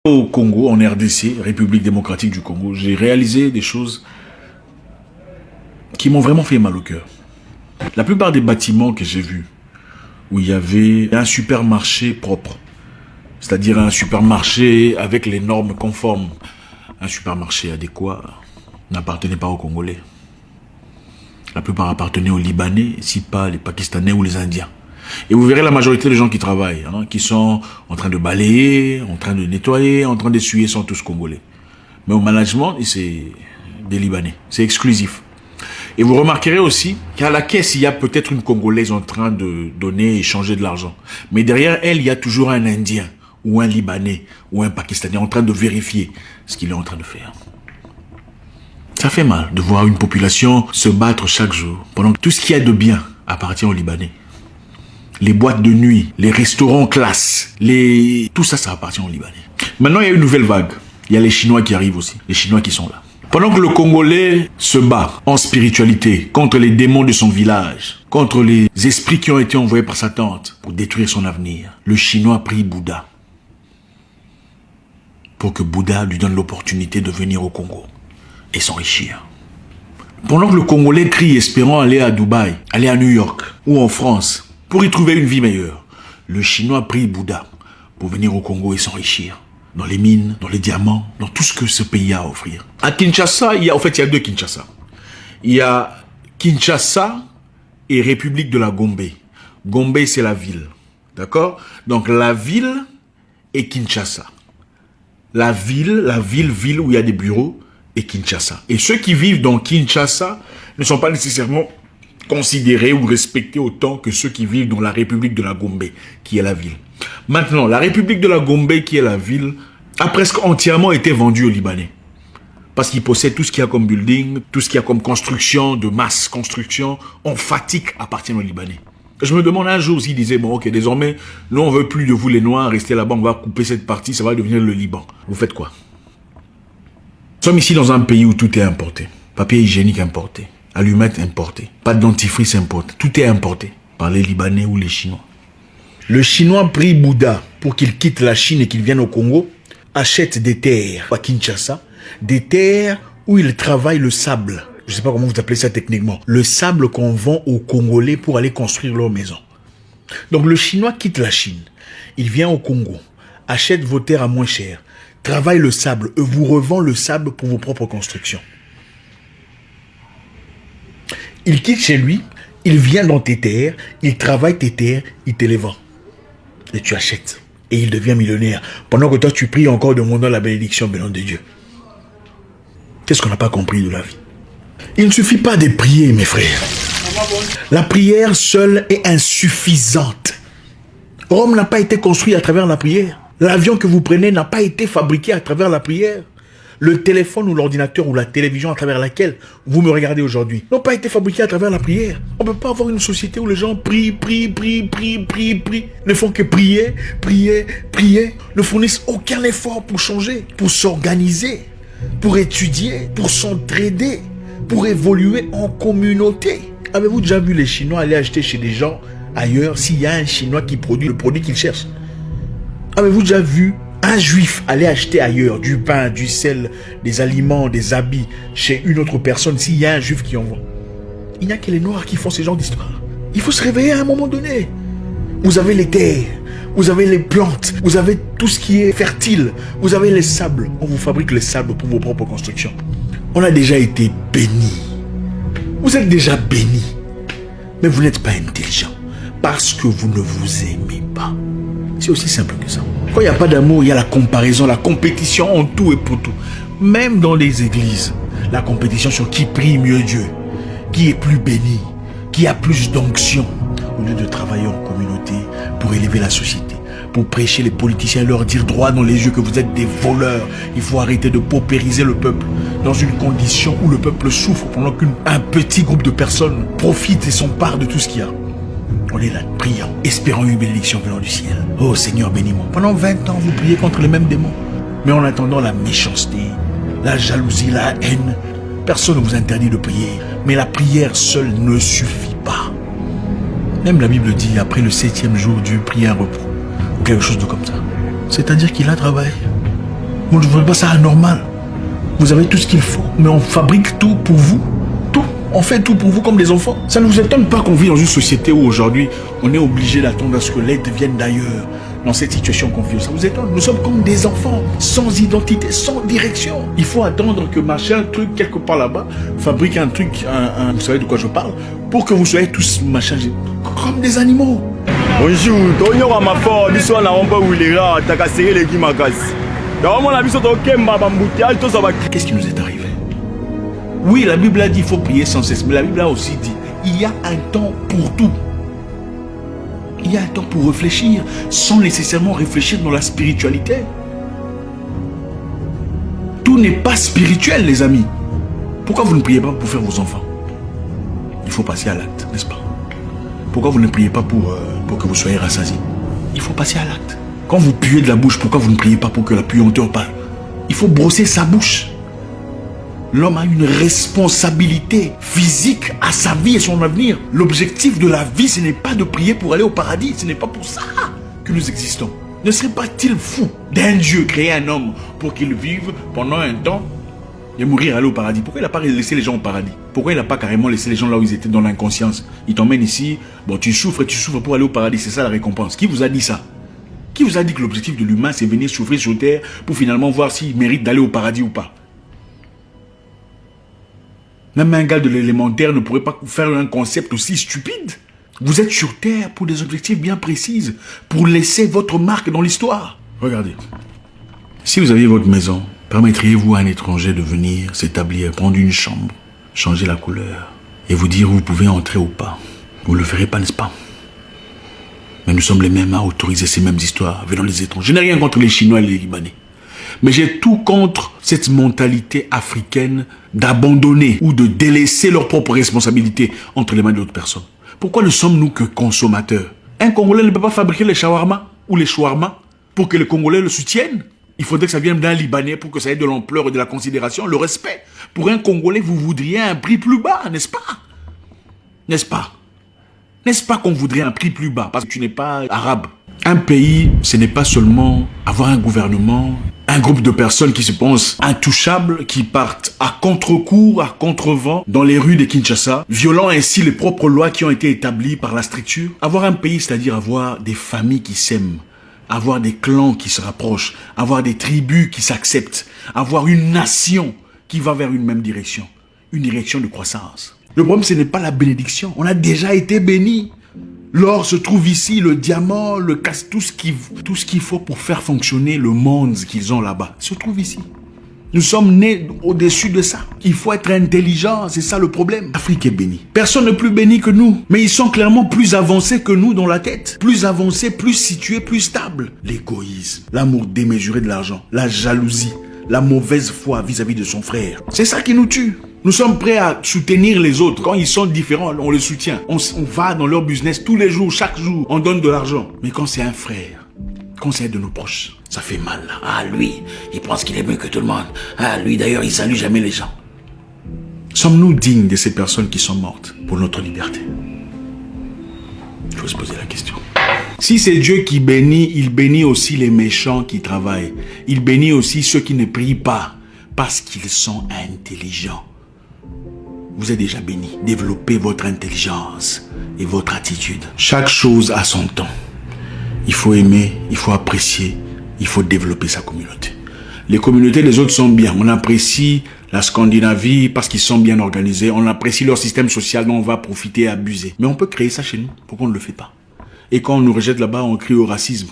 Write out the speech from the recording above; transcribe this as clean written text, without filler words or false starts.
Au Congo, en RDC, République démocratique du Congo, j'ai réalisé des choses qui m'ont vraiment fait mal au cœur. La plupart des bâtiments que j'ai vus, où il y avait un supermarché propre, c'est-à-dire un supermarché avec les normes conformes, un supermarché adéquat, n'appartenait pas aux Congolais. La plupart appartenaient aux Libanais, si pas les Pakistanais ou les Indiens. Et vous verrez la majorité des gens qui travaillent, qui sont en train de balayer, en train de nettoyer, en train d'essuyer, sont tous Congolais. Mais au management, c'est des Libanais. C'est exclusif. Et vous remarquerez aussi qu'à la caisse, il y a peut-être une Congolaise en train de donner et échanger de l'argent. Mais derrière elle, il y a toujours un Indien, ou un Libanais, ou un Pakistanais en train de vérifier ce qu'il est en train de faire. Ça fait mal de voir une population se battre chaque jour, pendant que tout ce qu'il y a de bien appartient aux Libanais. Les boîtes de nuit, les restaurants classe, tout ça, ça appartient aux Libanais. Maintenant, il y a une nouvelle vague. Il y a les Chinois qui arrivent aussi. Les Chinois qui sont là. Pendant que le Congolais se bat en spiritualité contre les démons de son village, contre les esprits qui ont été envoyés par sa tante pour détruire son avenir, le Chinois prie Bouddha pour que Bouddha lui donne l'opportunité de venir au Congo et s'enrichir. Pendant que le Congolais crie espérant aller à Dubaï, aller à New York ou en France, pour y trouver une vie meilleure, le Chinois prie Bouddha pour venir au Congo et s'enrichir. Dans les mines, dans les diamants, dans tout ce que ce pays a à offrir. À Kinshasa, il y a deux Kinshasa. Il y a Kinshasa et République de la Gombe. Gombe, c'est la ville. D'accord? Donc la ville est Kinshasa. La ville où il y a des bureaux est Kinshasa. Et ceux qui vivent dans Kinshasa ne sont pas nécessairement considérés ou respectés autant que ceux qui vivent dans la République de la Gombe, qui est la ville. Maintenant, la République de la Gombe, qui est la ville, a presque entièrement été vendue aux Libanais. Parce qu'ils possèdent tout ce qu'il y a comme building, tout ce qu'il y a comme construction, de masse construction, emphatique, appartient aux Libanais. Je me demande un jour s'ils disaient, bon ok, désormais, nous on veut plus de vous les Noirs, restez là-bas, on va couper cette partie, ça va devenir le Liban. Vous faites quoi? Nous sommes ici dans un pays où tout est importé. Papier hygiénique importé. Allumettes importées, pas de dentifrice importé, tout est importé par les Libanais ou les Chinois. Le Chinois prie Bouddha pour qu'il quitte la Chine et qu'il vienne au Congo, achète des terres à Kinshasa, des terres où il travaille le sable. Je ne sais pas comment vous appelez ça techniquement. Le sable qu'on vend aux Congolais pour aller construire leur maison. Donc le Chinois quitte la Chine, il vient au Congo, achète vos terres à moins cher, travaille le sable et vous revend le sable pour vos propres constructions. Il quitte chez lui, il vient dans tes terres, il travaille tes terres, il te les vend. Et tu achètes. Et il devient millionnaire. Pendant que toi, tu pries encore demandant la bénédiction venant de Dieu. Qu'est-ce qu'on n'a pas compris de la vie? Il ne suffit pas de prier, mes frères. La prière seule est insuffisante. Rome n'a pas été construit à travers la prière. L'avion que vous prenez n'a pas été fabriqué à travers la prière. Le téléphone ou l'ordinateur ou la télévision à travers laquelle vous me regardez aujourd'hui n'ont pas été fabriqués à travers la prière. On ne peut pas avoir une société où les gens prient, ne font que prier, ne fournissent aucun effort pour changer, pour s'organiser, pour étudier, pour s'entraider, pour évoluer en communauté. Avez-vous déjà vu les Chinois aller acheter chez des gens ailleurs s'il y a un Chinois qui produit le produit qu'ils cherchent? Avez-vous déjà vu un Juif aller acheter ailleurs du pain, du sel, des aliments, des habits chez une autre personne s'il y a un Juif qui en vend? Il n'y a que les Noirs qui font ce genre d'histoire. Il faut se réveiller à un moment donné. Vous avez les terres, vous avez les plantes, vous avez tout ce qui est fertile, vous avez les sables. On vous fabrique les sables pour vos propres constructions. On a déjà été bénis. Vous êtes déjà bénis. Mais vous n'êtes pas intelligent parce que vous ne vous aimez pas. C'est aussi simple que ça. Quand il n'y a pas d'amour, il y a la comparaison, la compétition en tout et pour tout. Même dans les églises, la compétition sur qui prie mieux Dieu, qui est plus béni, qui a plus d'onction. Au lieu de travailler en communauté pour élever la société, pour prêcher les politiciens et leur dire droit dans les yeux que vous êtes des voleurs. Il faut arrêter de paupériser le peuple dans une condition où le peuple souffre pendant qu'un petit groupe de personnes profite et s'empare de tout ce qu'il y a. On est là, priant, espérant une bénédiction venant du ciel. Oh Seigneur, bénis-moi. Pendant 20 ans, vous priez contre les mêmes démons. Mais en attendant la méchanceté, la jalousie, la haine, personne ne vous interdit de prier. Mais la prière seule ne suffit pas. Même la Bible dit, après le 7e jour, Dieu prit un repos. Ou quelque chose de comme ça. C'est-à-dire qu'il a travaillé. Vous ne trouvez pas ça anormal? Vous avez tout ce qu'il faut, mais on fabrique tout pour vous. Tout. On fait tout pour vous comme des enfants. Ça ne vous étonne pas qu'on vit dans une société où aujourd'hui, on est obligé d'attendre à ce que l'aide vienne d'ailleurs. Dans cette situation qu'on vit, ça vous étonne? Nous sommes comme des enfants, sans identité, sans direction. Il faut attendre que machin, truc, quelque part là-bas, fabrique un truc, vous savez de quoi je parle, pour que vous soyez tous machin, comme des animaux. Bonjour, Tonyo Amafo, biso na omba wulera, takasere les gimakas. Qu'est-ce qui nous est arrivé? Oui, la Bible a dit qu'il faut prier sans cesse, mais la Bible a aussi dit il y a un temps pour tout. Il y a un temps pour réfléchir, sans nécessairement réfléchir dans la spiritualité. Tout n'est pas spirituel, les amis. Pourquoi vous ne priez pas pour faire vos enfants? Il faut passer à l'acte, n'est-ce pas? Pourquoi vous ne priez pas pour que vous soyez rassasiés? Il faut passer à l'acte. Quand vous puez de la bouche, pourquoi vous ne priez pas pour que la puanteur parle? Il faut brosser sa bouche. L'homme a une responsabilité physique à sa vie et son avenir. L'objectif de la vie, ce n'est pas de prier pour aller au paradis. Ce n'est pas pour ça que nous existons. Ne serait pas-il fou d'un Dieu créer un homme pour qu'il vive pendant un temps et mourir, aller au paradis? Pourquoi il n'a pas laissé les gens au paradis? Pourquoi il n'a pas carrément laissé les gens là où ils étaient dans l'inconscience? Il t'emmène ici, bon tu souffres pour aller au paradis. C'est ça la récompense. Qui vous a dit ça? Qui vous a dit que l'objectif de l'humain, c'est venir souffrir sur terre pour finalement voir s'il mérite d'aller au paradis ou pas? Même un gars de l'élémentaire ne pourrait pas faire un concept aussi stupide. Vous êtes sur terre pour des objectifs bien précis, pour laisser votre marque dans l'histoire. Regardez. Si vous aviez votre maison, permettriez-vous à un étranger de venir s'établir, prendre une chambre, changer la couleur et vous dire où vous pouvez entrer ou pas? Vous ne le ferez pas, n'est-ce pas? Mais nous sommes les mêmes à autoriser ces mêmes histoires venant des étrangers. Je n'ai rien contre les Chinois et les Libanais. Mais j'ai tout contre cette mentalité africaine d'abandonner ou de délaisser leurs propres responsabilités entre les mains d'autres personnes. Pourquoi ne sommes-nous que consommateurs? Un Congolais ne peut pas fabriquer les shawarma ou les shawarma pour que les Congolais le soutiennent. Il faudrait que ça vienne d'un Libanais pour que ça ait de l'ampleur et de la considération, le respect. Pour un Congolais, vous voudriez un prix plus bas, n'est-ce pas? N'est-ce pas? N'est-ce pas qu'on voudrait un prix plus bas parce que tu n'es pas arabe? Un pays, ce n'est pas seulement avoir un gouvernement, un groupe de personnes qui se pensent intouchables, qui partent à contre-cours, à contre-vent dans les rues de Kinshasa, violant ainsi les propres lois qui ont été établies par la structure. Avoir un pays, c'est-à-dire avoir des familles qui s'aiment, avoir des clans qui se rapprochent, avoir des tribus qui s'acceptent, avoir une nation qui va vers une même direction, une direction de croissance. Le problème, ce n'est pas la bénédiction. On a déjà été bénis. L'or se trouve ici, le diamant, le casse, tout ce qu'il faut pour faire fonctionner le monde qu'ils ont là-bas se trouve ici. Nous sommes nés au-dessus de ça. Il faut être intelligent, c'est ça le problème. L'Afrique est bénie. Personne n'est plus béni que nous. Mais ils sont clairement plus avancés que nous dans la tête. Plus avancés, plus situés, plus stables. L'égoïsme, l'amour démesuré de l'argent, la jalousie, la mauvaise foi vis-à-vis de son frère. C'est ça qui nous tue. Nous sommes prêts à soutenir les autres. Quand ils sont différents, on les soutient. On va dans leur business tous les jours, chaque jour. On donne de l'argent. Mais quand c'est un frère, quand c'est de nos proches, ça fait mal. Ah, lui, il pense qu'il est mieux que tout le monde. Ah, lui, d'ailleurs, il salue jamais les gens. Sommes-nous dignes de ces personnes qui sont mortes pour notre liberté? Il faut se poser la question. Si c'est Dieu qui bénit, il bénit aussi les méchants qui travaillent. Il bénit aussi ceux qui ne prient pas parce qu'ils sont intelligents. Vous êtes déjà béni. Développez votre intelligence et votre attitude. Chaque chose a son temps. Il faut aimer, il faut apprécier, il faut développer sa communauté. Les communautés des autres sont bien. On apprécie la Scandinavie parce qu'ils sont bien organisés. On apprécie leur système social dont on va profiter et abuser. Mais on peut créer ça chez nous. Pourquoi on ne le fait pas? Et quand on nous rejette là-bas, on crie au racisme.